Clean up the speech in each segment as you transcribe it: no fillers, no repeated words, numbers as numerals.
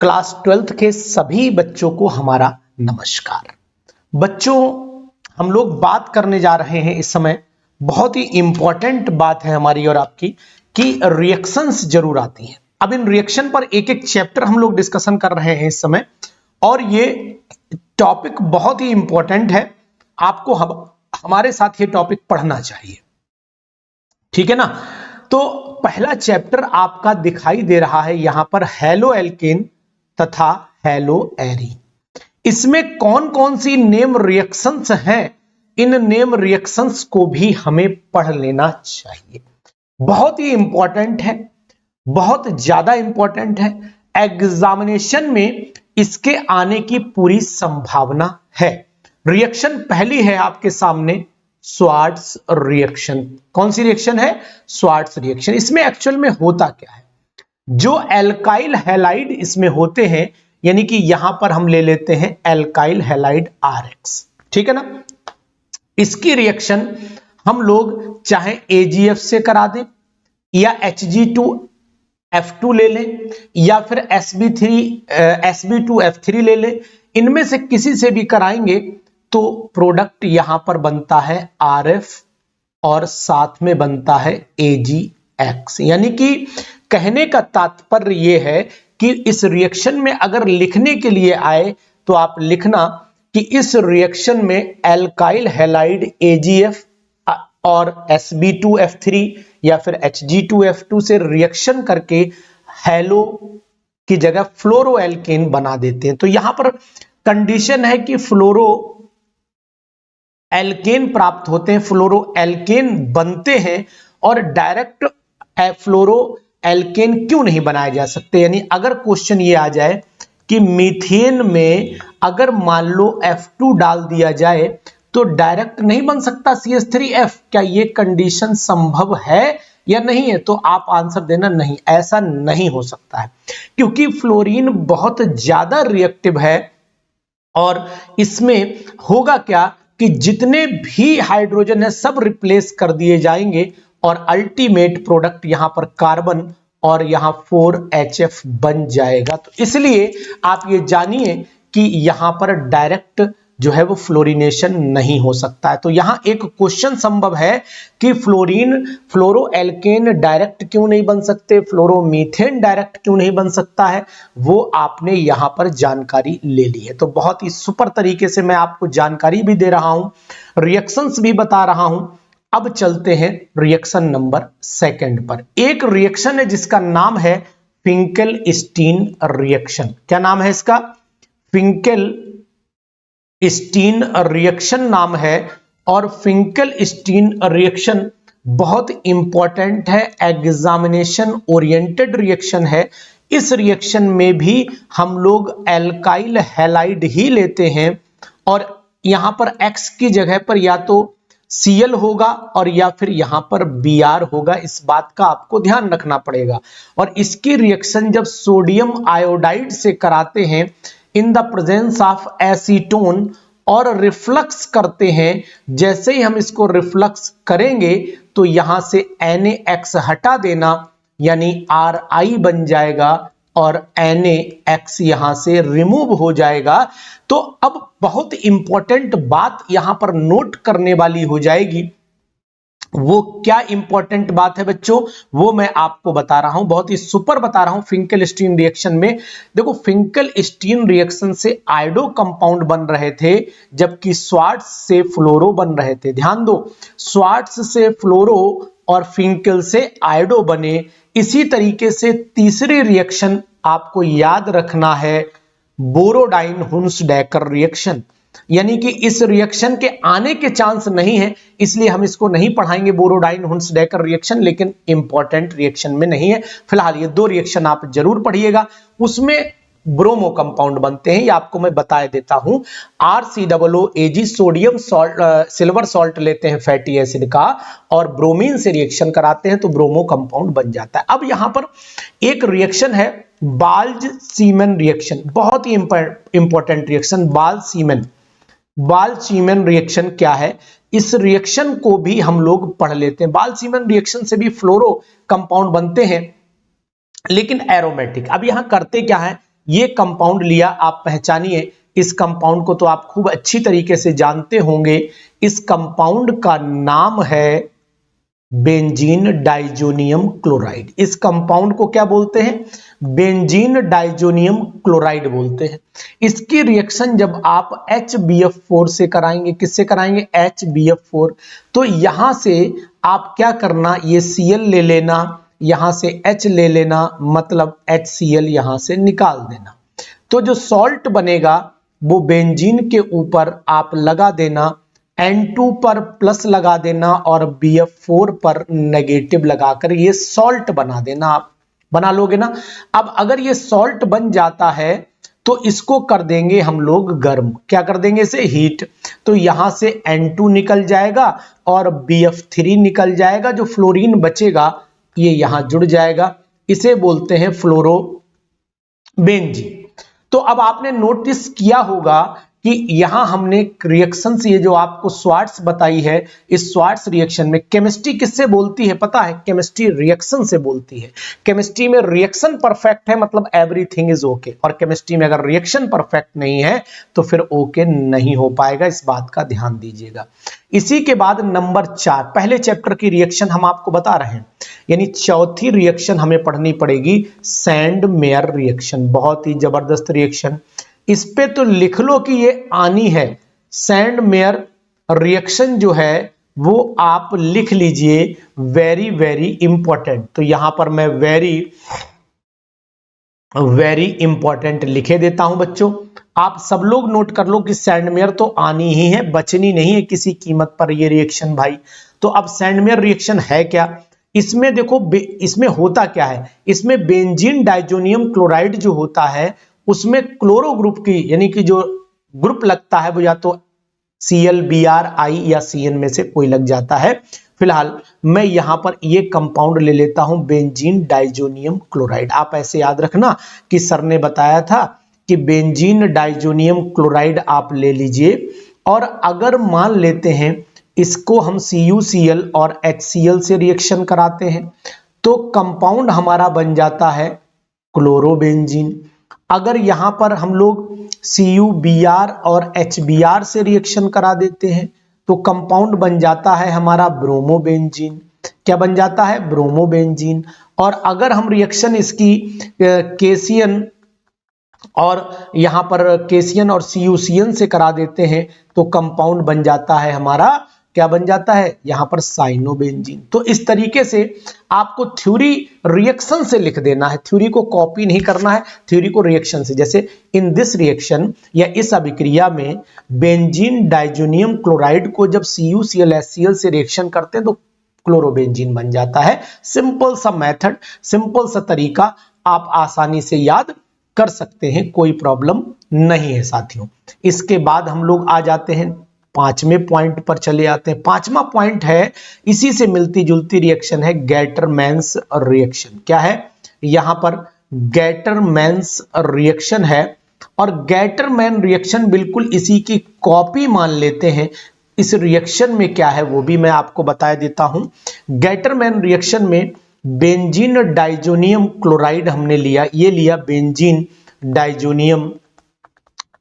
Class 12th के सभी बच्चों को हमारा नमस्कार। बच्चों, हम लोग बात करने जा रहे हैं इस समय, बहुत ही इंपॉर्टेंट बात है हमारी और आपकी कि रिएक्शंस जरूर आती हैं। अब इन रिएक्शन पर एक एक चैप्टर हम लोग डिस्कशन कर रहे हैं इस समय, और ये टॉपिक बहुत ही इंपॉर्टेंट है। आपको हमारे साथ ये टॉपिक पढ़ना चाहिए, ठीक है ना। तो पहला चैप्टर आपका दिखाई दे रहा है यहां पर, हेलो एल्केन तथा हेलो एरी। इसमें कौन कौन सी नेम रिएक्शंस हैं, इन नेम रिएक्शंस को भी हमें पढ़ लेना चाहिए। बहुत ही इंपॉर्टेंट है, बहुत ज्यादा इंपॉर्टेंट है। एग्जामिनेशन में इसके आने की पूरी संभावना है। रिएक्शन पहली है आपके सामने, स्वार्ट्स रिएक्शन। कौन सी रिएक्शन है? Swarts reaction. इसमें एक्चुअल में होता क्या है? जो एल्काइल हैलाइड इसमें होते हैं, यानी कि यहां पर हम ले लेते हैं एल्काइल हैलाइड RX, ठीक है ना। इसकी रिएक्शन हम लोग चाहे AgF से करा दें या Hg2F2 ले लें या फिर Sb2F3 ले लें। इनमें से किसी से भी कराएंगे तो प्रोडक्ट यहां पर बनता है RF और साथ में बनता है AgX। यानी कि कहने का तात्पर्य यह है कि इस रिएक्शन में अगर लिखने के लिए आए तो आप लिखना कि इस रिएक्शन में एल्काइल हैलाइड AgF और Sb2F3 या फिर Hg2F2 से रिएक्शन करके हेलो की जगह फ्लोरो एल्केन बना देते हैं। तो यहां पर कंडीशन है कि फ्लोरो एल्केन प्राप्त होते हैं, फ्लोरो एल्केन बनते हैं, और डायरेक्ट फ्लोरो एल्केन क्यों नहीं बनाए जा सकते। यानी अगर क्वेश्चन ये आ जाए कि मीथेन में अगर मान लो F2 डाल दिया जाए तो डायरेक्ट नहीं बन सकता CH3F, क्या ये कंडीशन संभव है या नहीं है? तो आप आंसर देना नहीं, ऐसा नहीं हो सकता है, क्योंकि फ्लोरीन बहुत ज्यादा रिएक्टिव है। और इसमें होगा क्या कि जितने भी हाइड्रोजन है सब रिप्लेस कर दिए जाएंगे और अल्टीमेट प्रोडक्ट यहां पर कार्बन और यहां 4HF बन जाएगा। तो इसलिए आप ये जानिए कि यहां पर डायरेक्ट जो है वो फ्लोरीनेशन नहीं हो सकता है। तो यहां एक क्वेश्चन संभव है कि फ्लोरो एल्केन डायरेक्ट क्यों नहीं बन सकते, फ्लोरोमीथेन डायरेक्ट क्यों नहीं बन सकता है, वो आपने यहां पर जानकारी ले ली है। तो बहुत ही सुपर तरीके से मैं आपको जानकारी भी दे रहा हूं, रिएक्शंस भी बता रहा हूं। अब चलते हैं रिएक्शन नंबर 2 पर। एक रिएक्शन है जिसका नाम है फिंकेल स्टीन रिएक्शन। क्या नाम है इसका? फिंकेल स्टीन रिएक्शन नाम है। और फिंकेल स्टीन रिएक्शन बहुत इंपॉर्टेंट है, एग्जामिनेशन ओरिएंटेड रिएक्शन है। इस रिएक्शन में भी हम लोग एल्काइल हैलाइड ही लेते हैं, और यहां पर X की जगह पर या तो Cl होगा और या फिर यहां पर Br होगा। इस बात का आपको ध्यान रखना पड़ेगा। और इसकी रिएक्शन जब सोडियम आयोडाइड से कराते हैं in the presence of acetone और रिफ्लक्स करते हैं, जैसे ही हम इसको रिफ्लक्स करेंगे तो यहां से NaX हटा देना, यानी Ri बन जाएगा और NaX यहां से रिमूव हो जाएगा। तो अब बहुत इंपॉर्टेंट बात यहां पर नोट करने वाली हो जाएगी। वो क्या इंपॉर्टेंट बात है बच्चों, वो मैं आपको बता रहा हूं, बहुत ही सुपर बता रहा हूं। फिंकेल स्टीन रिएक्शन में देखो, फिंकेल स्टीन रिएक्शन से आयोडो कंपाउंड बन रहे थे, जबकि स्वार्ट्स से फ्लोरो बन रहे थे। ध्यान दो, स्वार्ट्स से फ्लोरो और फिंकेल से आयोडो बने। इसी तरीके से तीसरी रिएक्शन आपको याद रखना है, बोरोडाइन हुन्सडैकर रिएक्शन। यानी कि इस रिएक्शन के आने के चांस नहीं है, इसलिए हम इसको नहीं पढ़ाएंगे बोरोडाइन हुन्सडैकर रिएक्शन, लेकिन इंपॉर्टेंट रिएक्शन में नहीं है। फिलहाल ये 2 रिएक्शन आप जरूर पढ़िएगा, उसमें ब्रोमो कंपाउंड बनते हैं, ये आपको मैं बता देता हूं। RCOOAg sodium salt, silver salt लेते हैं फैटी एसिड का, और ब्रोमीन से रिएक्शन कराते हैं तो ब्रोमो कंपाउंड बन जाता है। अब यहां पर एक रिएक्शन है बाल्ज सीमन रिएक्शन, बहुत ही इंपॉर्टेंट रिएक्शन, बाल-सीमन रिएक्शन क्या है? इस रिएक्शन को भी हम लोग पढ़ लेते हैं। बाल-सीमन रिएक्शन से भी फ्लोरो कंपाउंड बनते हैं, लेकिन एरोमेटिक। अब यहां करते क्या है, ये कंपाउंड लिया, आप पहचानिए इस कंपाउंड को, तो आप खूब अच्छी तरीके से जानते होंगे। इस कंपाउंड का नाम है बेंजीन डाइजोनियम क्लोराइड। इस कंपाउंड को क्या बोलते हैं? बेंजीन डाइजोनियम क्लोराइड बोलते हैं। इसकी रिएक्शन जब आप HBF4 से कराएंगे, किससे कराएंगे? HBF4। तो यहां से आप क्या करना, ये Cl ले लेना, यहां से H ले लेना, मतलब HCl यहां से निकाल देना। तो जो सॉल्ट बनेगा वो बेंजीन के ऊपर आप लगा देना, N2 पर प्लस लगा देना और BF4 पर नेगेटिव लगाकर ये सॉल्ट बना देना। आप बना लोगे ना। अब अगर ये सॉल्ट बन जाता है तो इसको कर देंगे हम लोग गर्म। क्या कर देंगे? इसे हीट। तो यहां से N2 निकल जाएगा और BF3 निकल जाएगा। जो फ्लोरीन बचेगा ये यहां जुड़ जाएगा। इसे बोलते हैं फ्लोरो बेंजीन। तो अब आपने नोटिस किया होगा कि यहां हमने रिएक्शन से, ये जो आपको स्वार्ट्स बताई है, इस स्वार्ट्स रिएक्शन में केमिस्ट्री किससे बोलती है पता है? केमिस्ट्री रिएक्शन से बोलती है। केमिस्ट्री में रिएक्शन परफेक्ट है मतलब एवरीथिंग इज ओके, और केमिस्ट्री में अगर रिएक्शन परफेक्ट नहीं है तो फिर ओके नहीं हो पाएगा। इस बात का ध्यान दीजिएगा। इसी के बाद नंबर 4, पहले चैप्टर की रिएक्शन हम आपको बता रहे हैं, यानी चौथी रिएक्शन हमें पढ़नी पड़ेगी, सैंड मेयर रिएक्शन। बहुत ही जबरदस्त रिएक्शन। इस पे तो लिख लो कि ये आनी है। सैंड मेयर रिएक्शन जो है वो आप लिख लीजिए, वेरी वेरी इंपॉर्टेंट। तो यहां पर मैं वेरी वेरी इंपॉर्टेंट लिखे देता हूं बच्चों। आप सब लोग नोट कर लो कि सैंड मेयर तो आनी ही है, बचनी नहीं है किसी कीमत पर ये रिएक्शन भाई। तो अब सैंड मेयर रिएक्शन है क्या? इसमें देखो, इसमें होता क्या है, इसमें बेंजीन डाइजोनियम क्लोराइड जो होता है उसमें क्लोरो ग्रुप की, यानी कि जो ग्रुप लगता है वो या तो Cl, Br, I या Cn में से कोई लग जाता है। फिलहाल मैं यहां पर ये कंपाउंड ले लेता हूं, बेंजीन डाइजोनियम क्लोराइड। आप ऐसे याद रखना कि सर ने बताया था कि बेंजीन डाइजोनियम क्लोराइड आप ले लीजिए। और अगर मान लेते हैं इसको हम CuCl और HCl से रिएक्शन कराते हैं तो कंपाउंड हमारा बन जाता है क्लोरोबेंजीन। अगर यहां पर हम लोग CuBr और HBr से रिएक्शन करा देते हैं तो कंपाउंड बन जाता है हमारा ब्रोमोबेंजीन। क्या बन जाता है? ब्रोमोबेंजीन। और अगर हम रिएक्शन इसकी केसियन और यहां पर केसियन और CuCN से करा देते हैं तो कंपाउंड बन जाता है हमारा, क्या बन जाता है यहां पर? साइनोबेंजीन। तो इस तरीके से आपको थ्योरी रिएक्शन से लिख देना है, थ्योरी को कॉपी नहीं करना है, थ्योरी को रिएक्शन से। जैसे इन दिस रिएक्शन या इस अभिक्रिया में बेंजीन डाइजोनियम क्लोराइड को जब CuCl HCl से रिएक्शन करते हैं तो क्लोरोबेंजीन बन जाता है। सिंपल सा मेथड, सिंपल सा तरीका, आप आसानी से याद कर सकते हैं, कोई प्रॉब्लम नहीं है साथियों। इसके बाद हम लोग आ जाते हैं पांचवें पॉइंट पर चले आते हैं। पांचवा पॉइंट है, इसी से मिलती जुलती रिएक्शन है, गैटरमैन्स रिएक्शन। क्या है? यहां पर गैटरमैन्स रिएक्शन है और गैटरमैन रिएक्शन बिल्कुल इसी की कॉपी मान लेते हैं। इस रिएक्शन में क्या है वो भी मैं आपको बता देता हूं। गैटरमैन रिएक्शन में बेंजीन डाइजोनियम क्लोराइड हमने लिया, ये लिया बेंजीन डाइजोनियम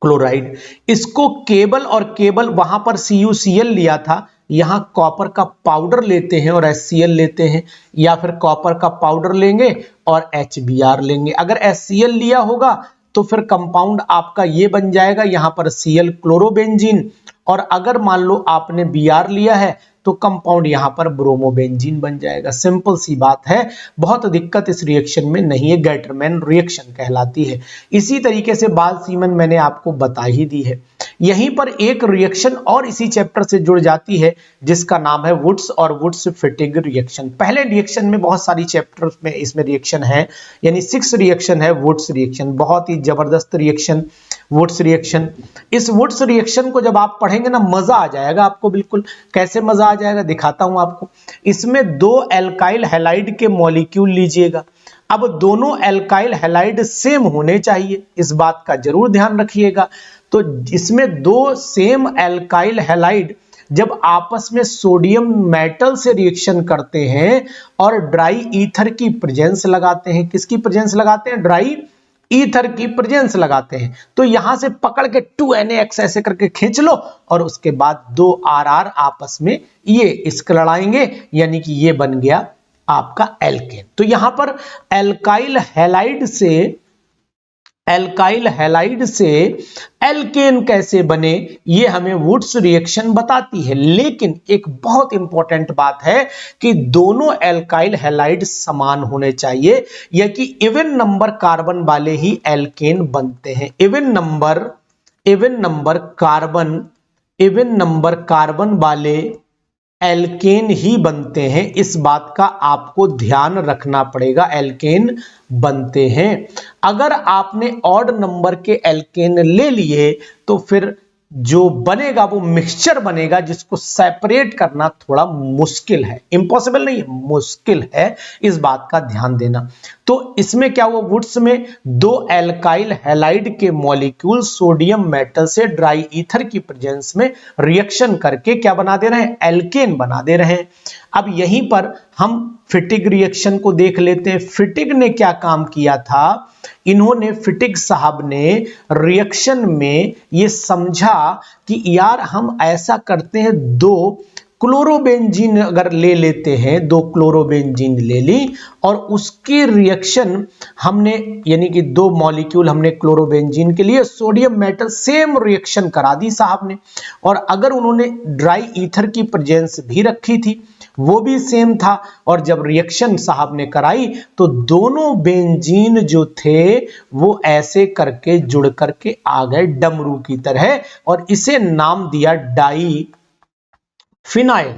क्लोराइड। इसको केवल और केवल वहां पर CuCl लिया था, यहां कॉपर का पाउडर लेते हैं और HCl लेते हैं, या फिर कॉपर का पाउडर लेंगे और HBr लेंगे। अगर HCl लिया होगा तो फिर कंपाउंड आपका ये बन जाएगा यहां पर Cl क्लोरोबेंजीन, और अगर मान लो आपने Br लिया है तो कंपाउंड यहां पर ब्रोमोबेंजीन बन जाएगा। सिंपल सी बात है, बहुत दिक्कत इस रिएक्शन में नहीं है, गैटरमैन रिएक्शन कहलाती है। इसी तरीके से बाल सीमन मैंने आपको बता ही दी है। यहीं पर एक रिएक्शन और इसी चैप्टर से जुड़ जाती है जिसका नाम है वुड्स और वुड्स फिटिग रिएक्शन। पहले रिएक्शन में बहुत सारी चैप्टर्स में इसमें रिएक्शन है, यानी 6 रिएक्शन है वुड्स रिएक्शन। बहुत ही जबरदस्त रिएक्शन वुड्स रिएक्शन। इस वुड्स रिएक्शन को जब आप पढ़ेंगे ना मजा आ जाएगा आपको, बिल्कुल। कैसे मजा आ जाएगा दिखाता हूं आपको। इसमें 2 एल्काइल हैलाइड के मॉलिक्यूल लीजिएगा। अब दोनों एल्काइल हैलाइड सेम होने चाहिए, इस बात का जरूर ध्यान रखिएगा। तो इसमें 2 सेम एल्काइल हैलाइड जब आपस में सोडियम मेटल से रिएक्शन करते हैं और ड्राई ईथर की प्रेजेंस लगाते हैं, किसकी प्रेजेंस लगाते हैं? ड्राई ईथर की प्रेजेंस लगाते हैं। तो यहां से पकड़ के 2NaX ऐसे करके खींच लो और उसके बाद 2 RR आपस में ये इसको लड़ाएंगे, यानी कि ये बन गया आपका एल्केन। तो यहां पर एल्काइल हैलाइड से एल्केन कैसे बने, ये हमें वुड्स रिएक्शन बताती है। लेकिन एक बहुत इंपॉर्टेंट बात है कि दोनों एल्काइल हैलाइड समान होने चाहिए, या कि इवन नंबर कार्बन वाले ही एल्केन बनते हैं। इवन नंबर कार्बन वाले एल्केन ही बनते हैं, इस बात का आपको ध्यान रखना पड़ेगा, एल्केन बनते हैं। अगर आपने ऑड नंबर के एल्केन ले लिए तो फिर जो बनेगा वो मिक्सचर बनेगा, जिसको सेपरेट करना थोड़ा मुश्किल है, इंपॉसिबल नहीं है, मुश्किल है, इस बात का ध्यान देना। तो इसमें क्या हुआ, वुड्स में 2 एल्काइल हैलाइड के मॉलिक्यूल सोडियम मेटल से ड्राई ईथर की प्रेजेंस में रिएक्शन करके क्या बना दे रहे हैं, एल्केन बना दे रहे हैं। अब यहीं पर हम फिटिग रिएक्शन को देख लेते हैं। फिटिग ने क्या काम किया था, इन्होंने फिटिग साहब ने रिएक्शन में ये समझा कि यार हम ऐसा करते हैं, 2 क्लोरोबेंजीन अगर ले लेते हैं, 2 क्लोरोबेंजीन ले ली और उसकी रिएक्शन हमने, यानी कि 2 मॉलिक्यूल हमने क्लोरोबेंजीन के लिए, सोडियम मेटल सेम रिएक्शन करा दी साहब ने। और अगर उन्होंने ड्राई ईथर की प्रेजेंस भी रखी थी, वो भी सेम था, और जब रिएक्शन साहब ने कराई तो दोनों बेंजीन जो थे वो ऐसे करके जुड़ करके आ गए डमरू की तरह, और इसे नाम दिया डाई फिनाइल।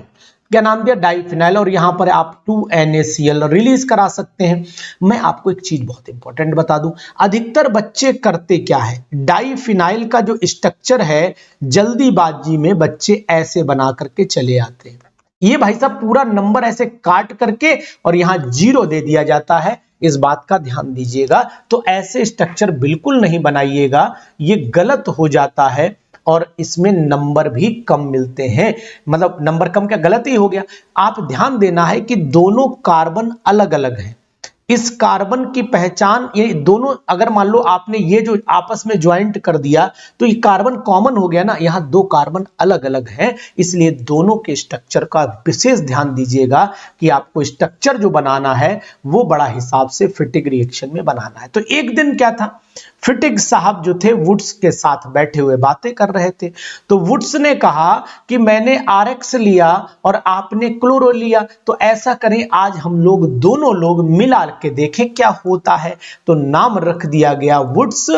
क्या नाम दिया, डाइफिनाइल। और यहां पर आप 2NaCl रिलीज करा सकते हैं। मैं आपको एक चीज बहुत इंपॉर्टेंट बता दूं, अधिकतर बच्चे करते क्या है, डाइफिनाइल का जो स्ट्रक्चर है जल्दीबाजी में बच्चे ऐसे बना करके चले आते हैं। ये भाई साहब पूरा नंबर ऐसे काट करके और यहां 0 दे दिया जाता है, इस बात का ध्यान दीजिएगा। तो ऐसे स्ट्रक्चर बिल्कुल नहीं बनाइएगा, ये गलत हो जाता है और इसमें नंबर भी कम मिलते हैं। मतलब नंबर कम क्या, गलत ही हो गया। आप ध्यान देना है कि दोनों कार्बन अलग अलग हैं। इस कार्बन की पहचान, ये दोनों अगर मान लो आपने ये जो आपस में ज्वाइंट कर दिया तो ये कार्बन कॉमन हो गया ना, यहां 2 कार्बन अलग अलग हैं, इसलिए दोनों के स्ट्रक्चर का विशेष ध्यान दीजिएगा कि आपको स्ट्रक्चर जो बनाना है वो बड़ा हिसाब से फिटिग रिएक्शन में बनाना है। तो एक दिन क्या था, फिटिग साहब जो थे वुड्स के साथ बैठे हुए बातें कर रहे थे, तो वुड्स ने कहा कि मैंने RX लिया और आपने क्लोरो लिया, तो ऐसा करें आज हम लोग दोनों लोग मिला के देखें क्या होता है। तो नाम रख दिया गया वुड्स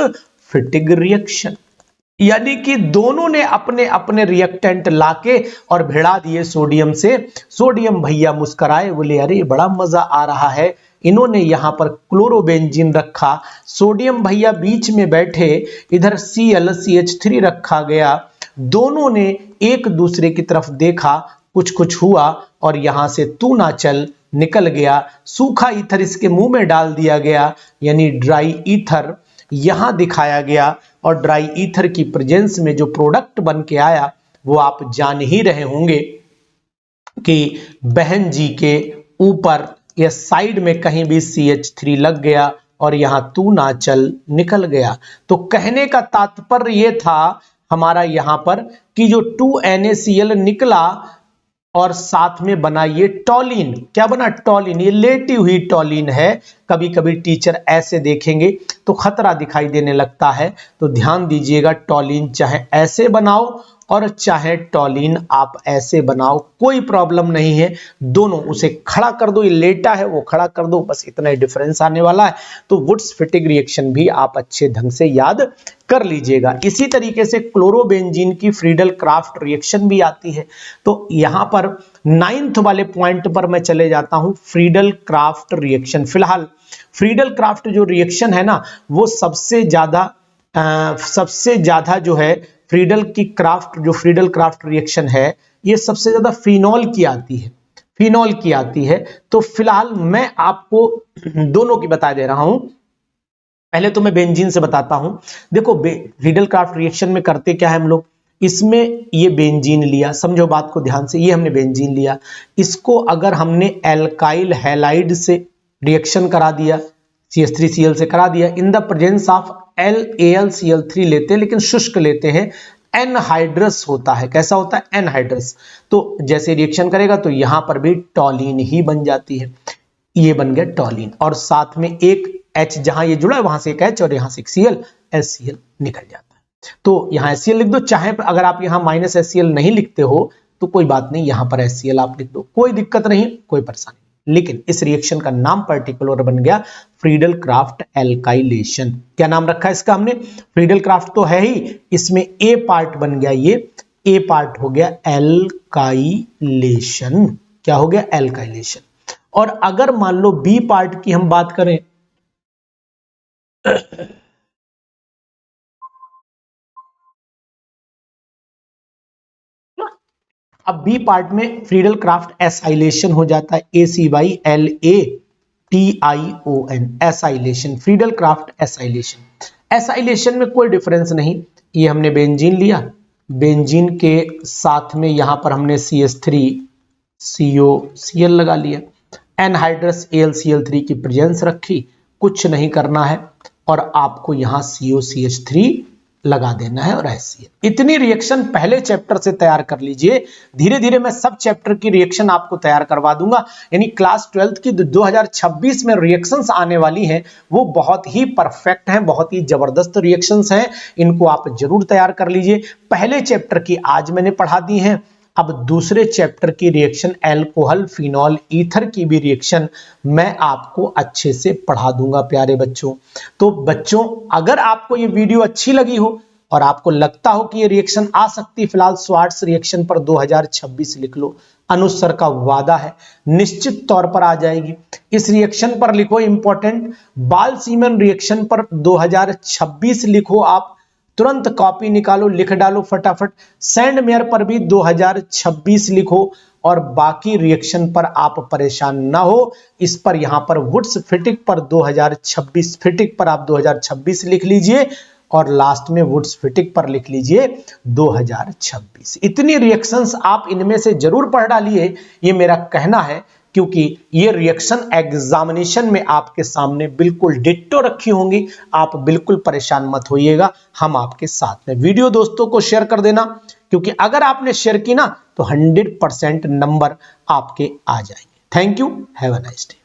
फिटिग रिएक्शन, यानी कि दोनों ने अपने अपने रिएक्टेंट लाके और भिड़ा दिए सोडियम से। सोडियम भैया मुस्कुराए, बोले अरे बड़ा मजा आ रहा है। इन्होंने यहां पर क्लोरोबेंजीन रखा, सोडियम भैया बीच में बैठे, इधर ClCH3 रखा गया। दोनों ने एक दूसरे की तरफ देखा, कुछ कुछ हुआ और यहां से तू ना चल निकल गया। सूखा ईथर इसके मुंह में डाल दिया गया, यानी ड्राई ईथर यहां दिखाया गया। और ड्राई ईथर की प्रेजेंस में जो प्रोडक्ट बन के आया वो आप जान ही रहे होंगे कि बहन जी के ऊपर या साइड में कहीं भी CH3 लग गया और यहां तू ना चल निकल गया। तो कहने का तात्पर्य यह था हमारा यहां पर कि जो 2NaCl निकला और साथ में बना ये टॉलिन, क्या बना, टॉलिन, ये लेटी हुई टॉलिन है। कभी कभी टीचर ऐसे देखेंगे तो खतरा दिखाई देने लगता है, तो ध्यान दीजिएगा, टॉलिन चाहे ऐसे बनाओ और चाहे टॉलिन आप ऐसे बनाओ, कोई प्रॉब्लम नहीं है। दोनों, उसे खड़ा कर दो, ये लेटा है वो खड़ा कर दो, बस इतना ही डिफरेंस आने वाला है। तो वुड्स फिटिग रिएक्शन भी आप अच्छे ढंग से याद कर लीजिएगा। इसी तरीके से क्लोरोबेंजीन की फ्रीडल क्राफ्ट रिएक्शन भी आती है। तो यहां पर 9th वाले पॉइंट पर मैं चले जाता हूं, फ्रीडल क्राफ्ट रिएक्शन। फिलहाल फ्रीडल क्राफ्ट जो रिएक्शन है ना, वो सबसे ज्यादा जो है फ्रीडल क्राफ्ट रिएक्शन है, ये सबसे ज्यादा फिनॉल की आती है। तो फिलहाल मैं आपको दोनों की बता दे रहा हूं। पहले तो मैं बेंजीन से बताता हूं। देखो फ्रीडल क्राफ्ट रिएक्शन में करते क्या है हम लोग, इसमें ये बेंजीन लिया, समझो बात को ध्यान से, ये हमने बेंजीन लिया, इसको अगर हमने एल्काइल हैलाइड से रिएक्शन करा दिया, CH3Cl से करा दिया। In the presence of LAlCl3 लेते हैं, लेकिन शुष्क लेते हैं, एनहाइड्रस होता है। कैसा होता है? एनहाइड्रस। तो जैसे रिएक्शन करेगा तो यहां पर भी टॉलिन ही बन जाती है, ये बन गया टॉलिन, और साथ में एक H जहां ये जुड़ा है वहां से एक H और यहां से एक Cl, HCl निकल जाता है। तो यहां HCl लिख दो, चाहे अगर आप यहां -HCl नहीं लिखते हो तो कोई बात नहीं, यहां पर HCl आप लिख दो, कोई दिक्कत नहीं, कोई परेशानी। लेकिन इस रिएक्शन का नाम पर्टिकुलर बन गया फ्रीडल क्राफ्ट एल्काइलेशन। क्या नाम रखा है इसका हमने? फ्रीडल क्राफ्ट तो है ही, इसमें ए पार्ट बन गया, ये ए पार्ट हो गया एल्काइलेशन। क्या हो गया? एल्काइलेशन। और अगर मान लो बी पार्ट की हम बात करें, अब बी पार्ट में फ्रीडल क्राफ्ट एसाइलेशन हो जाता है, ACYLATION, acylation, Friedel Crafts acylation. Acylation में कोई डिफरेंस नहीं, ये हमने बेंजीन लिया, बेंजीन के साथ में यहां पर हमने CH3COCl लगा लिया, एनहाइड्रस AlCl3 की प्रेजेंस रखी, कुछ नहीं करना है, और आपको यहां COCH3 लगा देना है और HCl। इतनी रिएक्शन पहले चैप्टर से तैयार कर लीजिए, धीरे धीरे मैं सब चैप्टर की रिएक्शन आपको तैयार करवा दूंगा। यानी क्लास 12th की 2026 में रिएक्शंस आने वाली हैं, वो बहुत ही परफेक्ट हैं, बहुत ही जबरदस्त रिएक्शंस हैं, इनको आप जरूर तैयार कर लीजिए। पहले चैप्टर की आज मैंने पढ़ा दी है, अब दूसरे चैप्टर की रिएक्शन अल्कोहल फिनॉल ईथर की भी रिएक्शन मैं आपको अच्छे से पढ़ा दूंगा प्यारे बच्चों। तो बच्चों, अगर आपको ये वीडियो अच्छी लगी हो और आपको लगता हो कि ये रिएक्शन आ सकती है, फिलहाल स्वार्ट्स रिएक्शन पर 2026 लिख लो, अनुज सर का वादा है निश्चित तौर पर आ जाएगी। इस रिएक्शन पर लिखो इंपॉर्टेंट, बाल सीमन रिएक्शन पर 2026 लिखो, आप तुरंत कॉपी निकालो, लिख डालो फटाफट। सैंड मेयर पर भी 2026 लिखो, और बाकी रिएक्शन पर आप परेशान ना हो, इस पर यहां पर वुड्स फिटिक पर 2026, फिटिक पर आप 2026 लिख लीजिए, और लास्ट में वुड्स फिटिक पर लिख लीजिए 2026। इतनी रिएक्शंस आप इनमें से जरूर पढ़ डालिए, ये मेरा कहना है, क्योंकि ये रिएक्शन एग्जामिनेशन में आपके सामने बिल्कुल डिट्टो रखी होंगी, आप बिल्कुल परेशान मत होइएगा, हम आपके साथ में। वीडियो दोस्तों को शेयर कर देना, क्योंकि अगर आपने शेयर की ना तो 100% नंबर आपके आ जाएंगे। Thank you, have a nice day.